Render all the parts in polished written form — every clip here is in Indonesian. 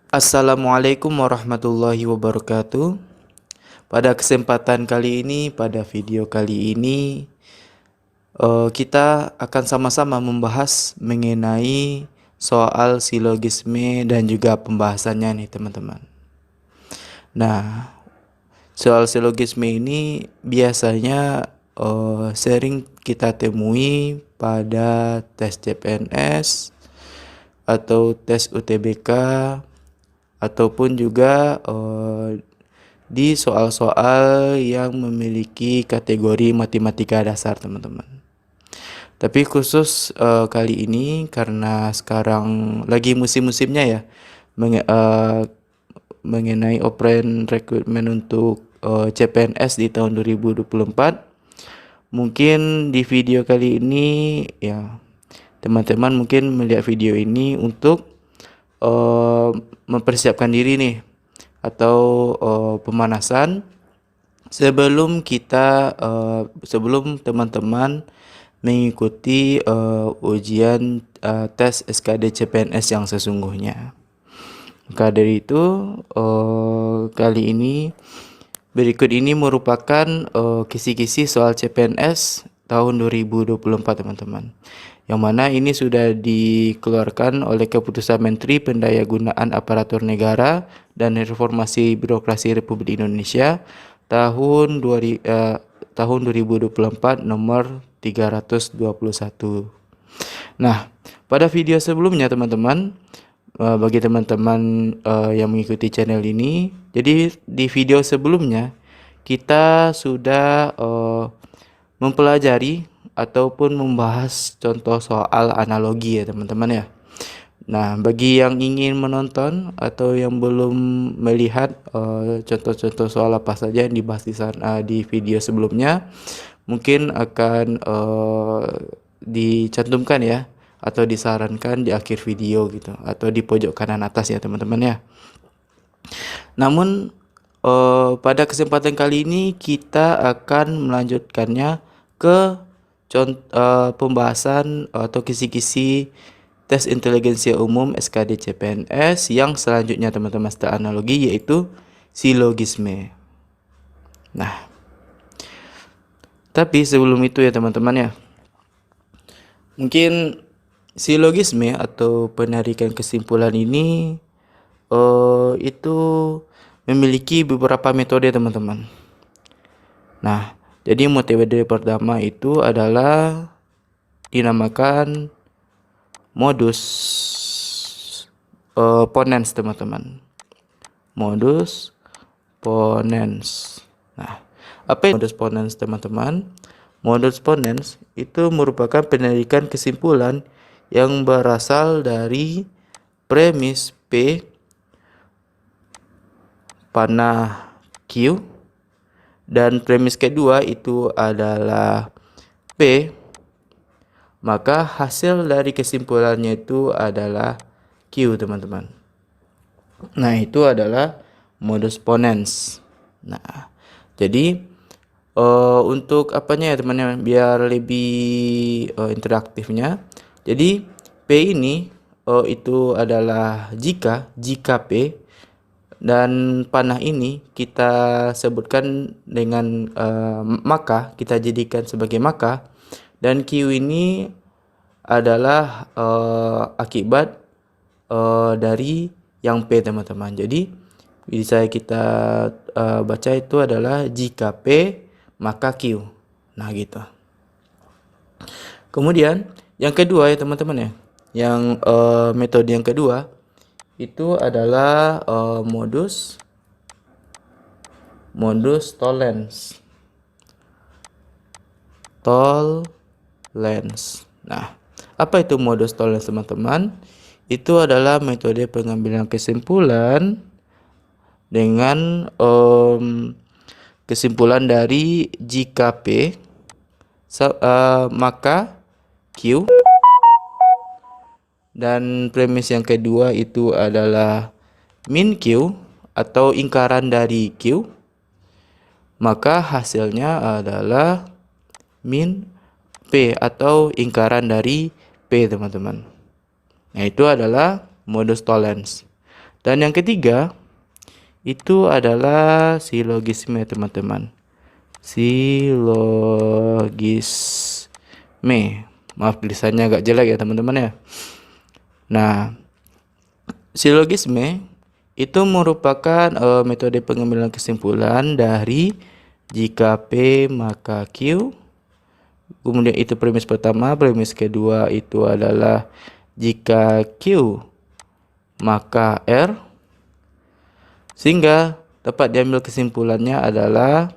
Assalamualaikum warahmatullahi wabarakatuh. Pada kesempatan kali ini, pada video kali ini, kita akan sama-sama membahas mengenai soal silogisme dan juga pembahasannya nih teman-teman. Nah, soal silogisme ini biasanya sering kita temui pada tes CPNS atau tes UTBK ataupun juga di soal-soal yang memiliki kategori matematika dasar teman-teman. Tapi khusus kali ini karena sekarang lagi musim-musimnya ya mengenai open rekrutmen untuk CPNS di tahun 2024. Mungkin di video kali ini ya teman-teman mungkin melihat video ini untuk mempersiapkan diri nih atau pemanasan sebelum teman-teman mengikuti ujian tes SKD CPNS yang sesungguhnya. Maka dari itu kali ini berikut ini merupakan kisi-kisi soal CPNS tahun 2024 teman-teman. Yang mana ini sudah dikeluarkan oleh Keputusan Menteri Pendayagunaan Aparatur Negara dan Reformasi Birokrasi Republik Indonesia tahun 2024 nomor 321. Nah, pada video sebelumnya teman-teman, bagi teman-teman yang mengikuti channel ini, jadi di video sebelumnya kita sudah mempelajari ataupun membahas contoh soal analogi ya teman-teman ya. Nah, bagi yang ingin menonton atau yang belum melihat contoh-contoh soal apa saja yang dibahas di video sebelumnya, mungkin akan dicantumkan ya atau disarankan di akhir video gitu atau di pojok kanan atas ya teman-teman ya. Namun pada kesempatan kali ini kita akan melanjutkannya ke pembahasan atau kisi-kisi tes inteligensia umum SKD CPNS yang selanjutnya teman-teman setelah analogi yaitu silogisme. Nah, tapi sebelum itu ya teman-teman ya, mungkin silogisme atau penarikan kesimpulan ini itu memiliki beberapa metode teman-teman. Nah, jadi metode pertama itu adalah dinamakan modus ponens teman-teman. Modus ponens. Nah, apa itu modus ponens teman-teman? Modus ponens itu merupakan penarikan kesimpulan yang berasal dari premis P panah Q dan premis kedua itu adalah P, maka hasil dari kesimpulannya itu adalah Q teman-teman. Nah, itu adalah modus ponens. Nah, jadi untuk apanya ya teman-teman biar lebih interaktifnya. Jadi P ini itu adalah jika P dan panah ini kita sebutkan dengan maka, kita jadikan sebagai maka, dan Q ini adalah akibat dari yang P teman-teman. Jadi bisa kita baca itu adalah jika P maka Q. Nah gitu. Kemudian yang kedua ya teman-teman ya, yang metode yang kedua itu adalah modus tollens. Nah, apa itu modus tollens teman-teman? Itu adalah metode pengambilan kesimpulan dengan kesimpulan dari jika P maka Q, dan premis yang kedua itu adalah min Q atau ingkaran dari Q, maka hasilnya adalah min P atau ingkaran dari P teman-teman. Nah, itu adalah modus tollens. Dan yang ketiga itu adalah silogisme teman-teman. Silogisme. Maaf tulisannya agak jelek ya teman-teman ya. Nah, silogisme itu merupakan metode pengambilan kesimpulan dari jika P maka Q. Kemudian itu premis pertama. Premis kedua itu adalah jika Q maka R. Sehingga dapat diambil kesimpulannya adalah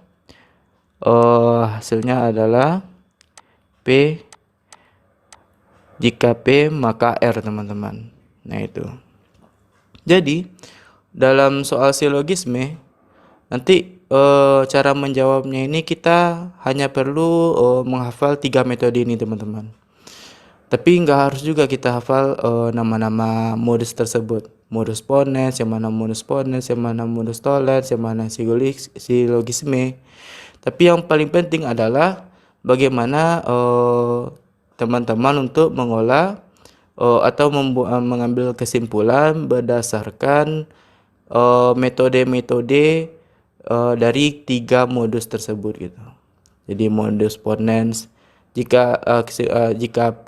hasilnya adalah P jika P maka R teman-teman. Nah itu. Jadi dalam soal silogisme nanti cara menjawabnya ini kita hanya perlu menghafal 3 metode ini teman-teman. Tapi nggak harus juga kita hafal nama-nama modus tersebut. Modus ponens, yang mana modus ponens, yang mana modus tollens, yang mana silogisme. Tapi yang paling penting adalah bagaimana teman-teman untuk mengolah atau mengambil kesimpulan berdasarkan metode-metode dari 3 modus tersebut gitu. Jadi modus ponens, jika P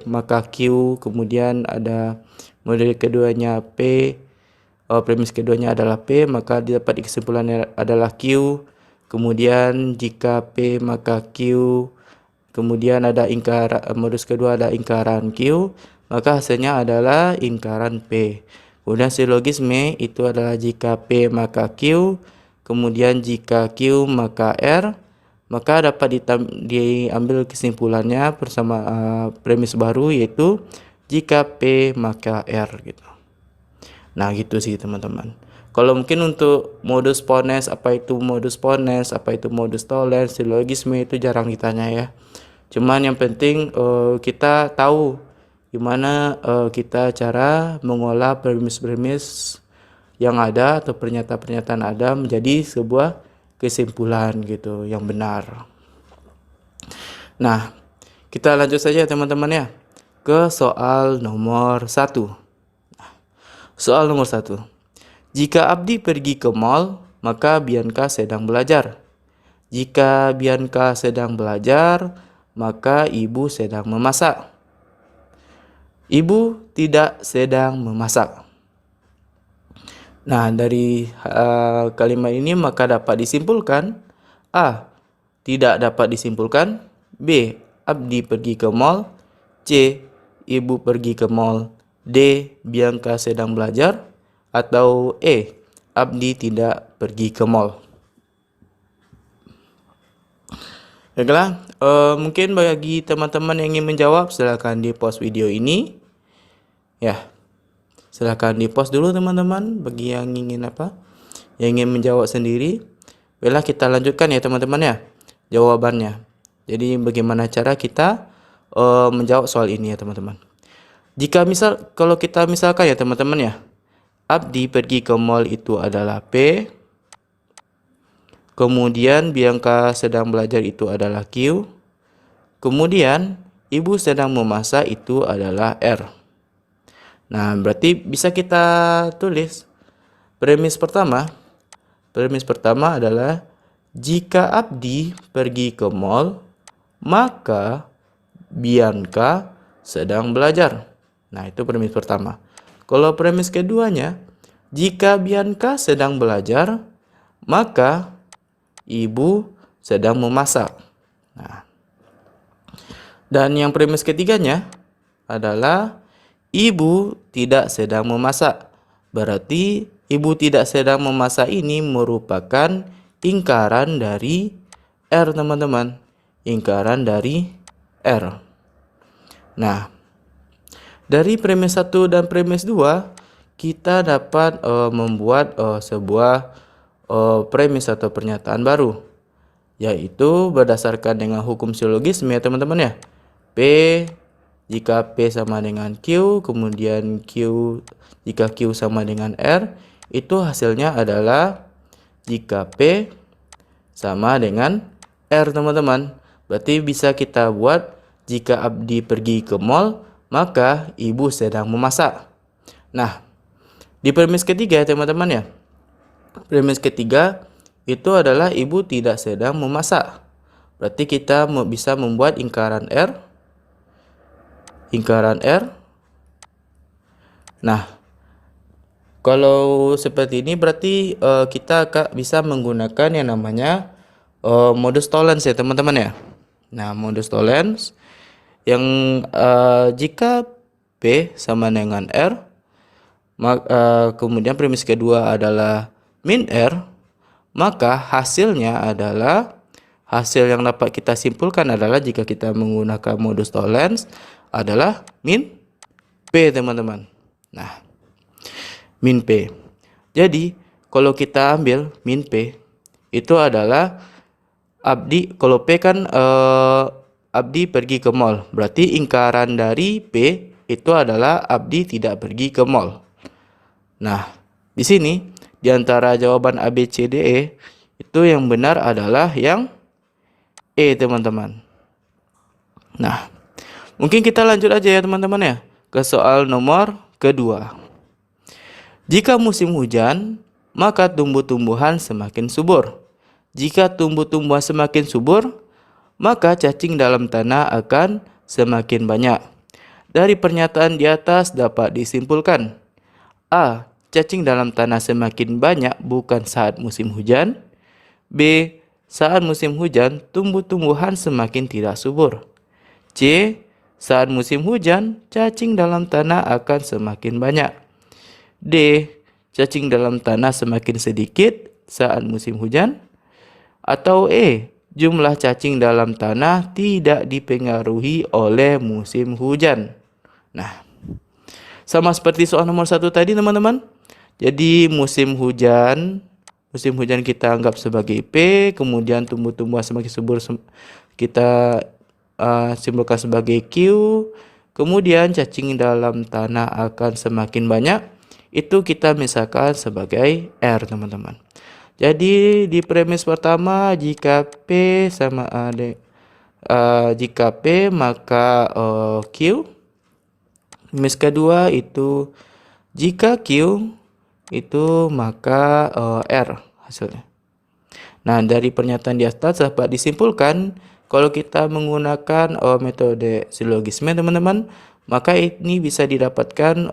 maka Q, kemudian ada model keduanya P, premis keduanya adalah P, maka dapat kesimpulannya adalah Q. Kemudian jika P maka Q, kemudian ada modus kedua ada ingkaran Q, maka hasilnya adalah ingkaran P. Kemudian silogisme itu adalah jika P maka Q, kemudian jika Q maka R, maka dapat diambil kesimpulannya bersama premis baru yaitu jika P maka R gitu. Nah gitu sih teman-teman. Kalau mungkin untuk modus ponens, apa itu modus ponens, apa itu modus tollens, silogisme itu jarang ditanya ya. Cuman yang penting kita tahu gimana kita cara mengolah premis-premis yang ada atau pernyataan-pernyataan ada menjadi sebuah kesimpulan gitu yang benar. Nah, kita lanjut saja teman-teman ya ke soal nomor 1. Soal nomor 1. Jika Abdi pergi ke mall, maka Bianca sedang belajar. Jika Bianca sedang belajar, maka ibu sedang memasak. Ibu tidak sedang memasak. Nah, dari kalimat ini maka dapat disimpulkan A. Tidak dapat disimpulkan. B. Abdi pergi ke mall. C. Ibu pergi ke mall. D. Bianca sedang belajar. Atau E. Abdi tidak pergi ke mall. Baiklah, mungkin bagi teman-teman yang ingin menjawab silakan di post video ini. Ya, silakan di post dulu teman-teman bagi yang ingin yang ingin menjawab sendiri. Baiklah, kita lanjutkan ya teman-teman ya jawabannya. Jadi bagaimana cara kita menjawab soal ini ya teman-teman. Kalau kita misalkan ya teman-teman ya, Abdi pergi ke mall itu adalah P. Kemudian Bianca sedang belajar itu adalah Q. Kemudian ibu sedang memasak itu adalah R. Nah, berarti bisa kita tulis premis pertama. Premis pertama adalah jika Abdi pergi ke mall, maka Bianca sedang belajar. Nah, itu premis pertama. Kalau premis keduanya, jika Bianca sedang belajar, maka ibu sedang memasak. Nah, dan yang premis ketiganya adalah ibu tidak sedang memasak. Berarti ibu tidak sedang memasak ini merupakan ingkaran dari R teman-teman. Ingkaran dari R. Nah, dari premis 1 dan premis 2 kita dapat membuat sebuah premis atau pernyataan baru, yaitu berdasarkan dengan hukum silogisme ya teman-teman ya. P jika P sama dengan Q, kemudian jika Q sama dengan R, itu hasilnya adalah jika P sama dengan R teman-teman. Berarti bisa kita buat jika Abdi pergi ke mall, maka ibu sedang memasak. Nah, Di premis ketiga teman-teman ya. Premis ketiga itu adalah ibu tidak sedang memasak. Berarti kita bisa membuat lingkaran R. Nah, kalau seperti ini berarti kita bisa menggunakan yang namanya modus tollens ya teman-teman ya. Nah, modus tollens yang jika P sama dengan R, kemudian premis kedua adalah min R, maka hasilnya adalah hasil yang dapat kita simpulkan adalah jika kita menggunakan modus tollens adalah min P teman-teman. Nah, min P. Jadi kalau kita ambil min P itu adalah Abdi, kalau P kan Abdi pergi ke mall. Berarti ingkaran dari P itu adalah Abdi tidak pergi ke mall. Nah, di sini di antara jawaban A, B, C, D, E itu yang benar adalah yang E teman-teman. Nah, mungkin kita lanjut aja ya teman-teman ya ke soal nomor kedua. Jika musim hujan, maka tumbuh-tumbuhan semakin subur. Jika tumbuh-tumbuhan semakin subur, maka cacing dalam tanah akan semakin banyak. Dari pernyataan di atas dapat disimpulkan: A. Cacing dalam tanah semakin banyak bukan saat musim hujan. B. Saat musim hujan, tumbuh-tumbuhan semakin tidak subur. C. Saat musim hujan, cacing dalam tanah akan semakin banyak. D. Cacing dalam tanah semakin sedikit saat musim hujan. Atau E. Jumlah cacing dalam tanah tidak dipengaruhi oleh musim hujan. Nah, sama seperti soal nomor 1 tadi teman-teman. Jadi musim hujan kita anggap sebagai P, kemudian tumbuh-tumbuhan semakin subur kita simpulkan sebagai Q, kemudian cacing dalam tanah akan semakin banyak, itu kita misalkan sebagai R teman-teman. Jadi di premis pertama jika P sama jika P maka Q. Premis kedua itu jika Q itu maka R hasilnya. Nah, dari pernyataan di atas dapat disimpulkan kalau kita menggunakan metode silogisme teman-teman, maka ini bisa didapatkan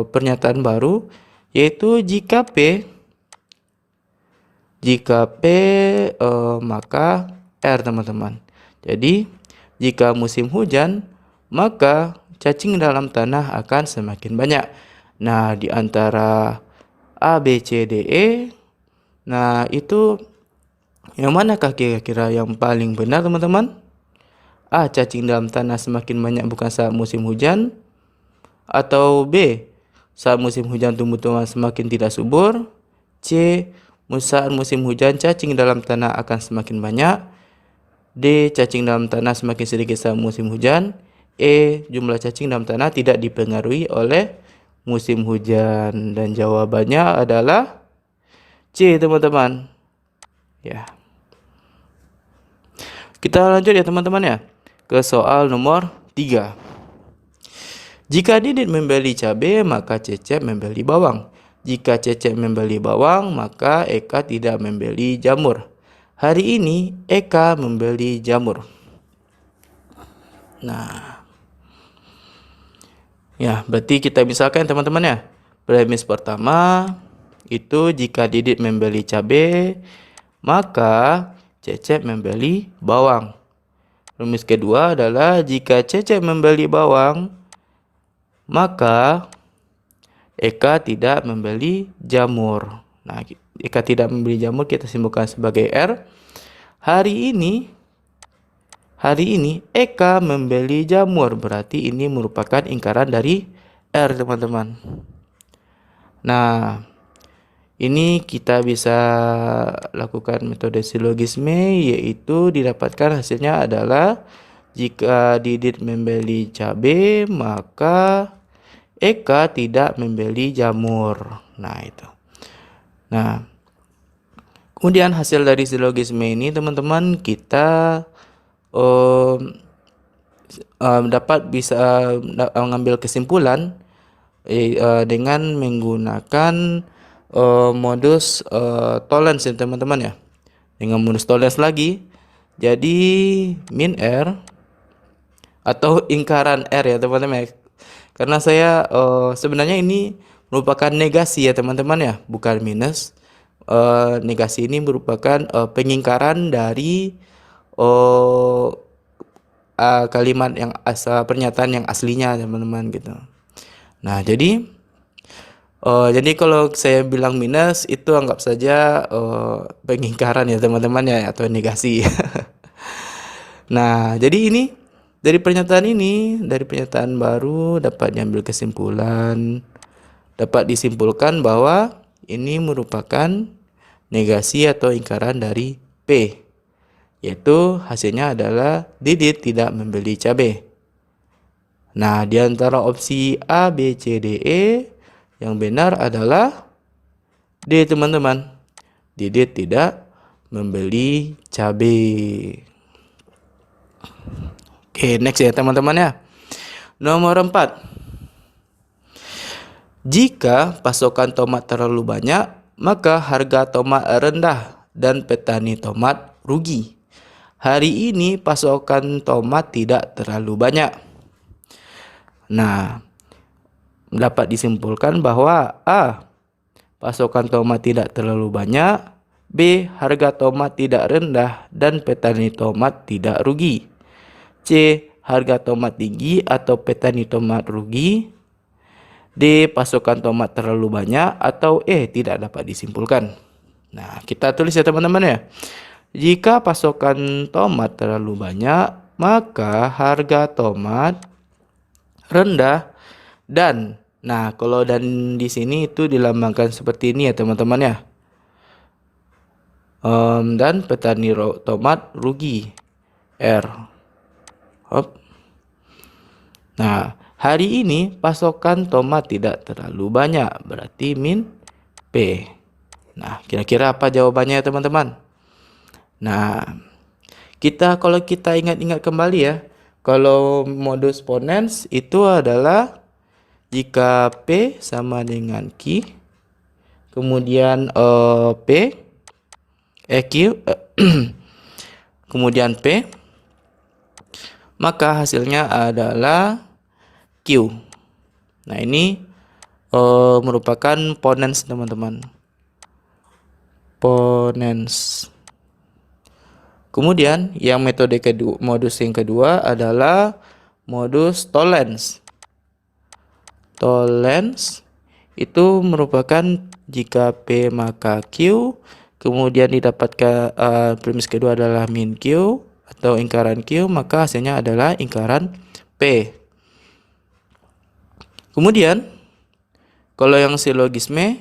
pernyataan baru, yaitu jika P maka R teman-teman. Jadi jika musim hujan maka cacing dalam tanah akan semakin banyak. Nah, di antara A, B, C, D, E, nah itu yang manakah kira-kira yang paling benar teman-teman? A. Cacing dalam tanah semakin banyak bukan saat musim hujan. Atau B. Saat musim hujan tumbuh-tumbuhan semakin tidak subur. C. Saat musim hujan cacing dalam tanah akan semakin banyak. D. Cacing dalam tanah semakin sedikit saat musim hujan. E. Jumlah cacing dalam tanah tidak dipengaruhi oleh musim hujan. Dan jawabannya adalah C teman-teman. Ya. Kita lanjut ya teman-teman ya ke soal nomor 3. Jika Didit membeli cabai, maka Cecep membeli bawang. Jika Cecep membeli bawang, maka Eka tidak membeli jamur. Hari ini Eka membeli jamur. Nah, ya berarti kita misalkan teman-teman ya. Premis pertama itu jika Didit membeli cabai, maka Cecep membeli bawang. Premis kedua adalah jika Cecep membeli bawang, maka Eka tidak membeli jamur. Nah, Eka tidak membeli jamur kita simpulkan sebagai R. Hari ini Eka membeli jamur. Berarti ini merupakan ingkaran dari R teman-teman. Nah, ini kita bisa lakukan metode silogisme, yaitu didapatkan hasilnya adalah jika Didit membeli cabai, maka Eka tidak membeli jamur. Nah, itu. Nah, kemudian hasil dari silogisme ini teman-teman kita dapat bisa mengambil kesimpulan dengan menggunakan modus tolerance ya teman-teman ya. Dengan modus tolerance lagi, jadi min R atau ingkaran R ya teman-teman ya. Karena saya sebenarnya ini merupakan negasi ya teman-teman ya, bukan minus. Negasi ini merupakan pengingkaran dari kalimat yang asal, pernyataan yang aslinya teman-teman gitu. Nah, jadi kalau saya bilang minus itu anggap saja pengingkaran ya teman-teman ya, atau negasi. Nah, jadi ini dari pernyataan baru dapat diambil kesimpulan, dapat disimpulkan bahwa ini merupakan negasi atau ingkaran dari P, yaitu hasilnya adalah Didit tidak membeli cabai. Nah, di antara opsi A, B, C, D, E, yang benar adalah D teman-teman. Didit tidak membeli cabai. Oke, next ya teman-teman ya. Nomor 4. Jika pasokan tomat terlalu banyak, maka harga tomat rendah dan petani tomat rugi. Hari ini pasokan tomat tidak terlalu banyak. Nah, dapat disimpulkan bahwa A, pasokan tomat tidak terlalu banyak, B, harga tomat tidak rendah dan petani tomat tidak rugi. C, harga tomat tinggi atau petani tomat rugi. D, pasokan tomat terlalu banyak, atau E, tidak dapat disimpulkan. Nah, kita tulis ya teman-teman ya. Jika pasokan tomat terlalu banyak, maka harga tomat rendah dan, nah kalau dan di sini itu dilambangkan seperti ini ya teman-teman ya. Dan petani tomat rugi, R. Hop. Nah, hari ini pasokan tomat tidak terlalu banyak, berarti min P. Nah, kira-kira apa jawabannya teman-teman? Nah, kalau kita ingat-ingat kembali ya, kalau modus ponens itu adalah jika P sama dengan Q, kemudian Q, kemudian P, maka hasilnya adalah Q. Nah, ini merupakan ponens teman-teman. Ponens. Kemudian yang metode kedua, modus yang kedua adalah modus tollens. Tollens itu merupakan jika P maka Q, kemudian didapatkan premis kedua adalah min Q atau ingkaran Q, maka hasilnya adalah ingkaran P. Kemudian kalau yang silogisme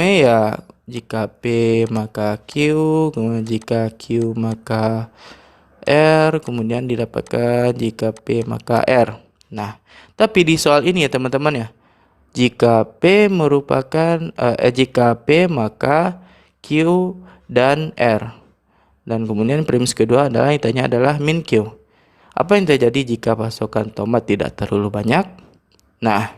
ya jika P maka Q, kemudian jika Q maka R, kemudian didapatkan jika P maka R. Nah, tapi di soal ini ya teman-teman ya, jika P maka Q dan R. Dan kemudian premis kedua adalah ditanya adalah min Q. Apa yang terjadi jika pasokan tomat tidak terlalu banyak? Nah,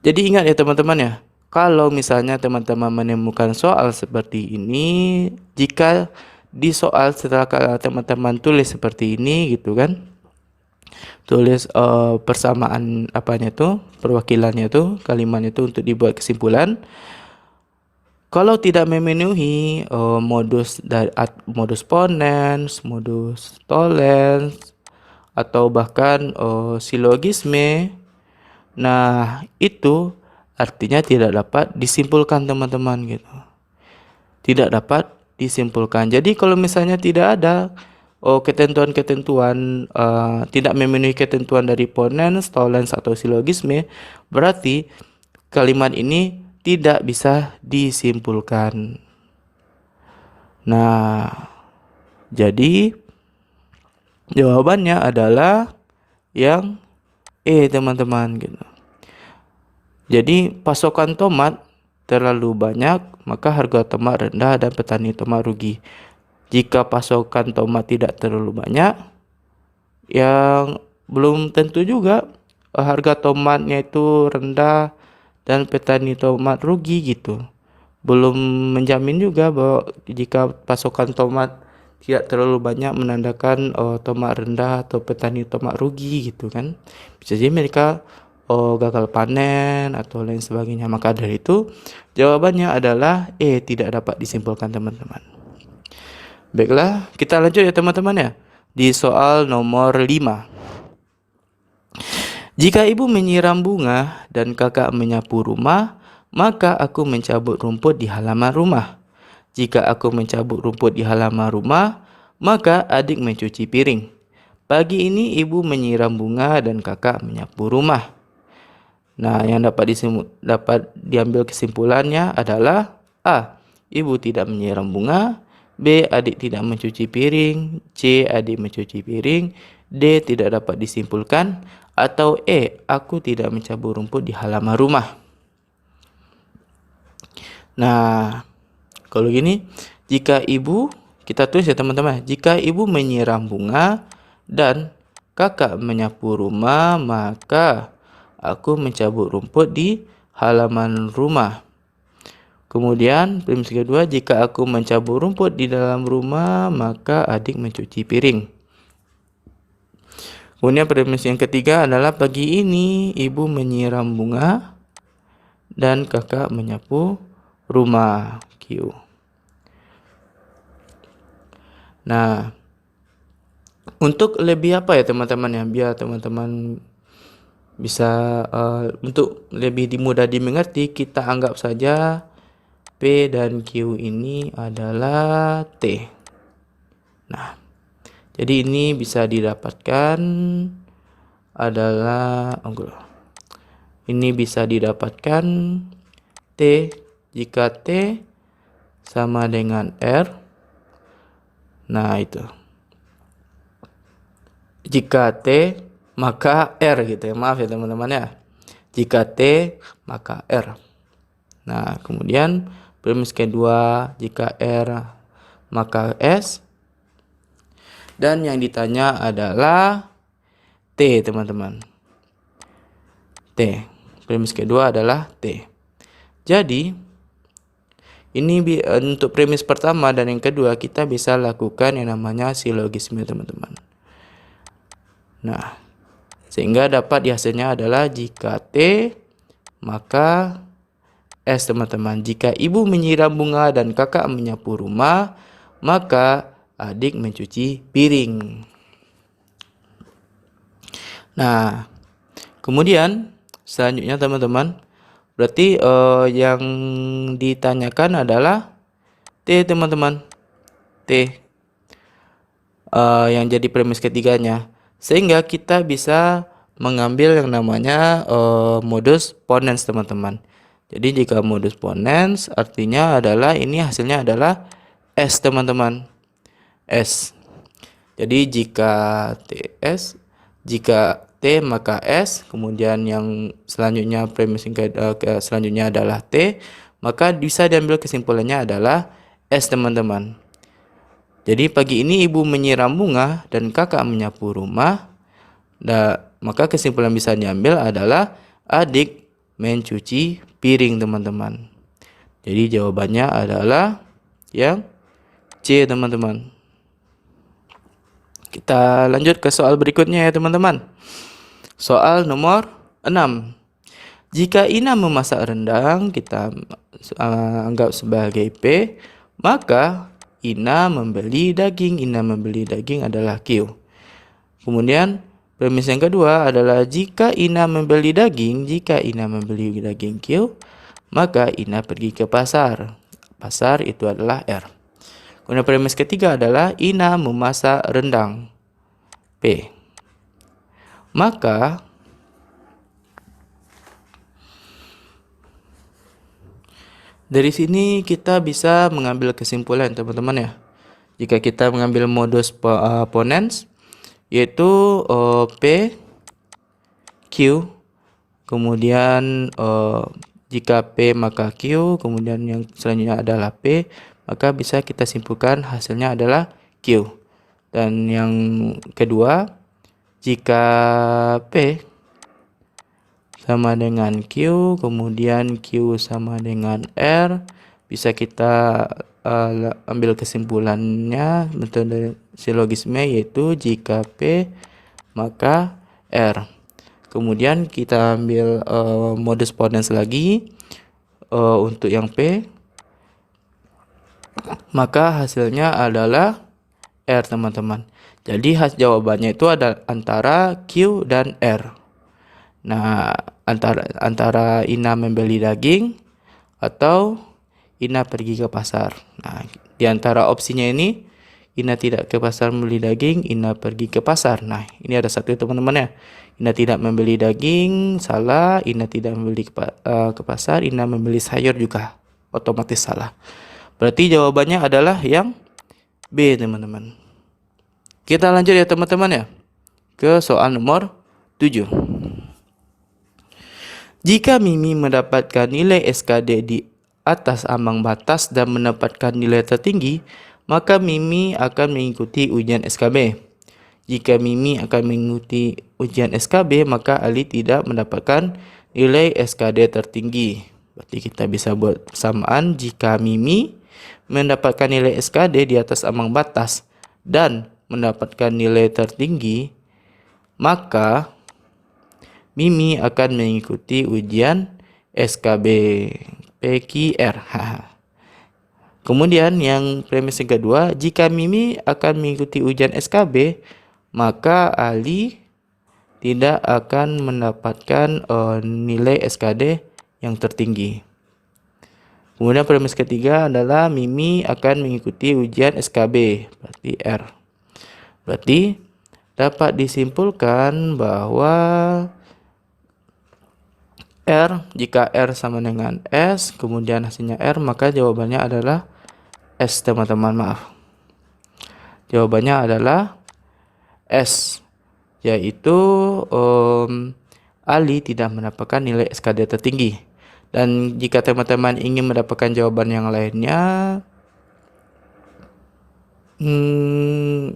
jadi ingat ya teman-teman ya, kalau misalnya teman-teman menemukan soal seperti ini, jika di soal setelah teman-teman tulis seperti ini gitu kan, tulis persamaan apanya tuh, perwakilannya tuh, kalimatnya tuh untuk dibuat kesimpulan. Kalau tidak memenuhi modus ponens, modus tollens, atau bahkan silogisme, nah itu artinya tidak dapat disimpulkan teman-teman gitu. Tidak dapat disimpulkan. Jadi kalau misalnya tidak ada ketentuan-ketentuan, tidak memenuhi ketentuan dari ponens, tollens atau silogisme, berarti kalimat ini tidak bisa disimpulkan. Nah, jadi jawabannya adalah yang E teman-teman gitu. Jadi pasokan tomat terlalu banyak, maka harga tomat rendah dan petani tomat rugi. Jika pasokan tomat tidak terlalu banyak, yang belum tentu juga harga tomatnya itu rendah dan petani tomat rugi gitu. Belum menjamin juga bahwa jika pasokan tomat tidak terlalu banyak menandakan tomat rendah atau petani tomat rugi gitu kan. Bisa jadi mereka gagal panen atau lain sebagainya. Maka dari itu jawabannya adalah tidak dapat disimpulkan teman-teman. Baiklah, kita lanjut ya teman-teman ya. Di soal nomor 5. Jika ibu menyiram bunga dan kakak menyapu rumah, maka aku mencabut rumput di halaman rumah. Jika aku mencabut rumput di halaman rumah, maka adik mencuci piring. Pagi ini ibu menyiram bunga dan kakak menyapu rumah. Nah, yang dapat diambil kesimpulannya adalah A. Ibu tidak menyiram bunga. B. Adik tidak mencuci piring. C. Adik mencuci piring. D. Tidak dapat disimpulkan. Atau E. Aku tidak mencabut rumput di halaman rumah. Nah, kalau gini, jika ibu, kita tulis ya teman-teman, jika ibu menyiram bunga dan kakak menyapu rumah, maka aku mencabut rumput di halaman rumah. Kemudian premis kedua, jika aku mencabut rumput di dalam rumah, maka adik mencuci piring. Kemudian premis yang ketiga adalah pagi ini ibu menyiram bunga dan kakak menyapu rumah. Q. Nah, untuk lebih apa ya teman-teman ya, biar teman-teman bisa untuk lebih mudah dimengerti, kita anggap saja P dan Q ini adalah T. Nah, jadi ini bisa didapatkan adalah ini bisa didapatkan T jika T sama dengan R. Nah, itu. Jika T maka R gitu ya. Maaf ya teman-teman ya. Jika T maka R. Nah, kemudian premis kedua, jika R maka S. Dan yang ditanya adalah T teman-teman. T. Premis kedua adalah T. Jadi ini untuk premis pertama dan yang kedua kita bisa lakukan yang namanya silogisme teman-teman. Nah, sehingga dapat hasilnya adalah jika T maka S teman-teman. Jika ibu menyiram bunga dan kakak menyapu rumah, maka adik mencuci piring. Nah, kemudian selanjutnya teman-teman, berarti yang ditanyakan adalah T teman-teman. T yang jadi premis ketiganya. Sehingga kita bisa mengambil yang namanya modus ponens teman-teman. Jadi jika modus ponens artinya adalah ini hasilnya adalah S teman-teman. S. Jadi jika T maka S, kemudian yang selanjutnya premis selanjutnya adalah T, maka bisa diambil kesimpulannya adalah S teman-teman. Jadi pagi ini ibu menyiram bunga dan kakak menyapu rumah. Maka kesimpulan bisa diambil adalah adik mencuci piring teman-teman. Jadi jawabannya adalah yang C teman-teman. Kita lanjut ke soal berikutnya ya teman-teman. Soal nomor 6. Jika Ina memasak rendang, kita anggap sebagai P, maka Ina membeli daging. Ina membeli daging adalah Q. Kemudian premis yang kedua adalah jika Ina membeli daging Q, maka Ina pergi ke pasar. Pasar itu adalah R. Kemudian premis ketiga adalah Ina memasak rendang. P. Maka dari sini kita bisa mengambil kesimpulan teman-teman ya. Jika kita mengambil modus ponens yaitu P, Q, kemudian jika P maka Q, kemudian yang selanjutnya adalah P, maka bisa kita simpulkan hasilnya adalah Q. Dan yang kedua, jika P sama dengan Q, kemudian Q sama dengan R. Bisa kita ambil kesimpulannya metode silogisme, yaitu jika P maka R. Kemudian kita ambil modus ponens lagi untuk yang P, maka hasilnya adalah R, teman-teman. Jadi jawabannya itu ada antara Q dan R. Nah, antara Ina membeli daging atau Ina pergi ke pasar. Nah, di antara opsinya ini, Ina tidak ke pasar membeli daging, Ina pergi ke pasar. Nah, ini ada satu, teman-teman ya. Ina tidak membeli daging, salah. Ina tidak membeli ke pasar, Ina membeli sayur juga, otomatis salah. Berarti jawabannya adalah yang B, teman-teman. Kita lanjut ya, teman-teman ya, ke soal nomor 7. Jika Mimi mendapatkan nilai SKD di atas ambang batas dan mendapatkan nilai tertinggi, maka Mimi akan mengikuti ujian SKB. Jika Mimi akan mengikuti ujian SKB, maka Ali tidak mendapatkan nilai SKD tertinggi. Berarti kita bisa buat persamaan, jika Mimi mendapatkan nilai SKD di atas ambang batas dan mendapatkan nilai tertinggi, maka Mimi akan mengikuti ujian SKB PQR. Kemudian yang premis yang kedua, jika Mimi akan mengikuti ujian SKB, maka Ali tidak akan mendapatkan nilai SKD yang tertinggi. Kemudian premis ketiga adalah Mimi akan mengikuti ujian SKB, berarti R. Berarti dapat disimpulkan bahwa R, jika R sama dengan S, kemudian hasilnya R, maka jawabannya adalah S, teman-teman. Maaf, jawabannya adalah S, yaitu Ali tidak mendapatkan nilai SKD tertinggi. Dan jika teman-teman ingin mendapatkan jawaban yang lainnya,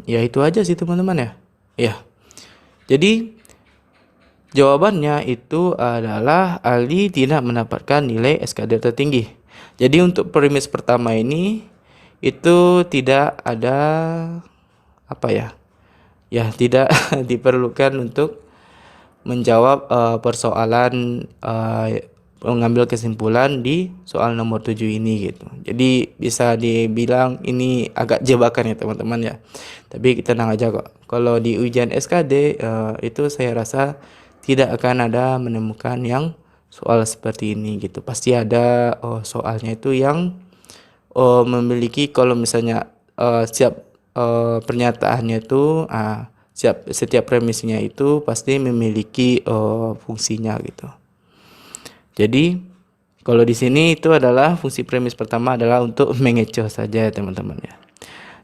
ya itu aja sih, teman-teman ya. Ya, jadi jawabannya itu adalah Ali tidak mendapatkan nilai SKD tertinggi. Jadi untuk premis pertama ini itu tidak ada ya tidak diperlukan untuk menjawab persoalan mengambil kesimpulan di soal nomor 7 ini gitu. Jadi bisa dibilang ini agak jebakan ya, teman-teman ya. Tapi kita tenang aja kok. Kalau di ujian SKD itu saya rasa tidak akan ada menemukan yang soal seperti ini gitu. Pasti ada soalnya itu yang memiliki, kalau misalnya setiap pernyataannya itu setiap premisnya itu pasti memiliki fungsinya gitu. Jadi kalau di sini itu adalah fungsi premis pertama adalah untuk mengecoh saja ya, teman-teman ya.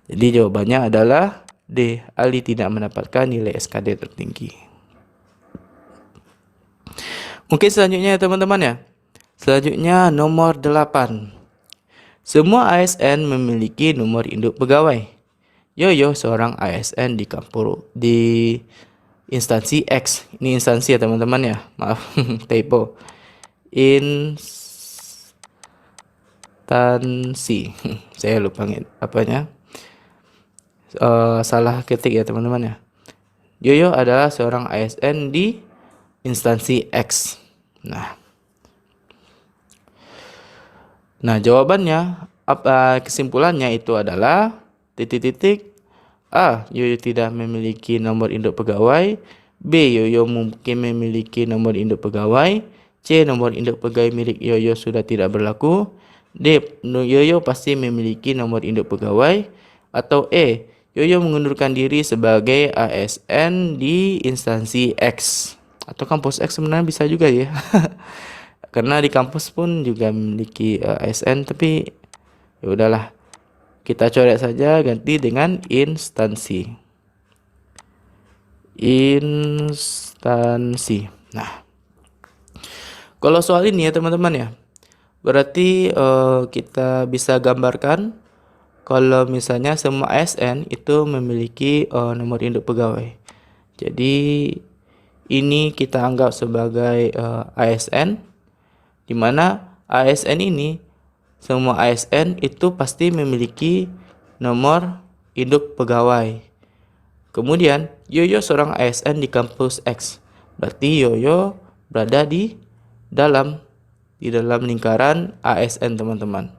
Jadi jawabannya adalah D, Ali tidak mendapatkan nilai SKD tertinggi. Mungkin selanjutnya ya, teman-teman ya. Selanjutnya nomor 8. Semua ASN memiliki nomor induk pegawai. Yoyo seorang ASN di instansi X. Ini instansi ya, teman-teman ya. Maaf, typo. Instansi. Saya lupa apanya. Salah ketik ya, teman-teman ya. Yoyo adalah seorang ASN di instansi X. Nah, jawabannya kesimpulannya itu adalah titik-titik A, Yoyo tidak memiliki nomor induk pegawai. B, Yoyo mungkin memiliki nomor induk pegawai. C, nomor induk pegawai milik Yoyo sudah tidak berlaku. D, Yoyo pasti memiliki nomor induk pegawai. Atau E, Yoyo mengundurkan diri sebagai ASN di instansi X. Atau kampus X sebenarnya bisa juga ya. Karena di kampus pun juga memiliki ASN, tapi ya udahlah. Kita coret saja, ganti dengan instansi. Instansi. Nah, kalau soal ini ya, teman-teman ya, berarti kita bisa gambarkan kalau misalnya semua ASN itu memiliki nomor induk pegawai. Jadi ini kita anggap sebagai ASN, di mana ASN ini, semua ASN itu pasti memiliki nomor induk pegawai. Kemudian Yoyo seorang ASN di kampus X, berarti Yoyo berada di dalam lingkaran ASN, teman-teman.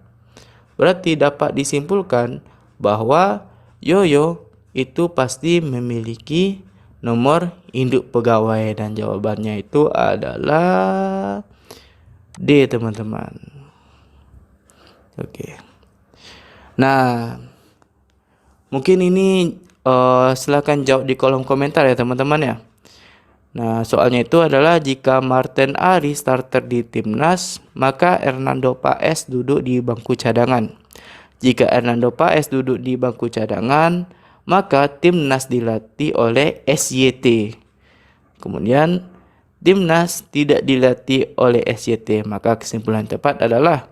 Berarti dapat disimpulkan bahwa Yoyo itu pasti memiliki nomor induk pegawai, dan jawabannya itu adalah D, teman-teman. Oke. Nah, mungkin ini silakan jawab di kolom komentar ya, teman-teman ya. Nah, soalnya itu adalah jika Martin Ari starter di timnas, maka Hernando Paes duduk di bangku cadangan. Jika Hernando Paes duduk di bangku cadangan, maka timnas dilatih oleh SYT. Kemudian timnas tidak dilatih oleh SYT, maka kesimpulan tepat adalah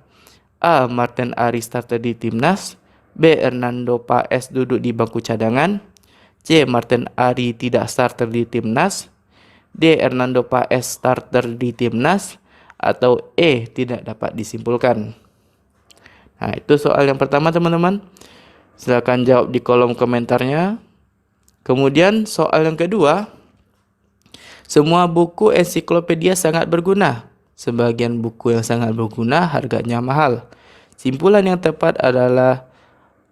A. Martin Ari starter di timnas, B. Hernando Paes duduk di bangku cadangan, C. Martin Ari tidak starter di timnas, D. Hernando Paes starter di timnas, atau E. tidak dapat disimpulkan. Nah, itu soal yang pertama, teman-teman. Silahkan jawab di kolom komentarnya. Kemudian soal yang kedua, semua buku ensiklopedia sangat berguna. Sebagian buku yang sangat berguna harganya mahal. Simpulan yang tepat adalah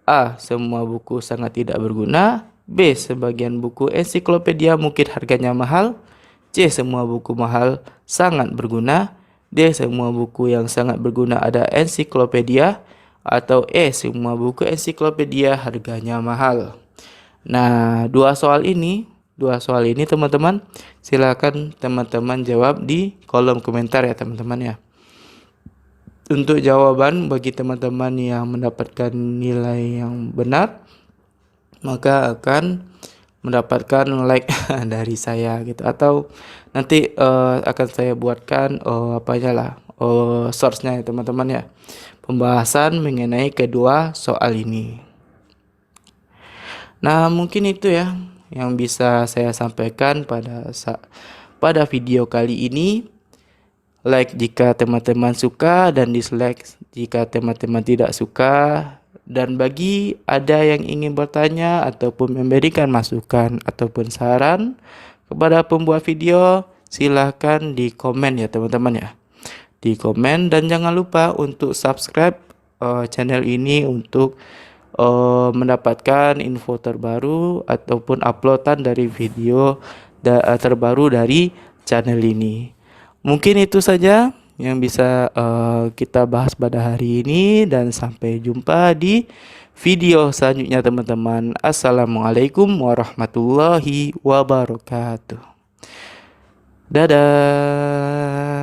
A. Semua buku sangat tidak berguna, B. Sebagian buku ensiklopedia mungkin harganya mahal, C. Semua buku mahal sangat berguna, D. Semua buku yang sangat berguna ada ensiklopedia, atau E. Semua buku ensiklopedia harganya mahal. Nah, dua soal ini teman-teman, silakan teman-teman jawab di kolom komentar ya, teman-teman ya. Untuk jawaban bagi teman-teman yang mendapatkan nilai yang benar, maka akan mendapatkan like dari saya gitu, atau nanti akan saya buatkan source-nya ya, teman-teman ya, pembahasan mengenai kedua soal ini. Nah, mungkin itu ya yang bisa saya sampaikan pada video kali ini. Like jika teman-teman suka, dan dislike jika teman-teman tidak suka. Dan bagi ada yang ingin bertanya ataupun memberikan masukan ataupun saran kepada pembuat video, silahkan di komen ya, teman-teman ya. Di komen, dan jangan lupa untuk subscribe channel ini untuk mendapatkan info terbaru ataupun uploadan dari video terbaru dari channel ini. Mungkin itu saja yang bisa kita bahas pada hari ini, dan sampai jumpa di video selanjutnya, teman-teman. Assalamualaikum warahmatullahi wabarakatuh. Dadah.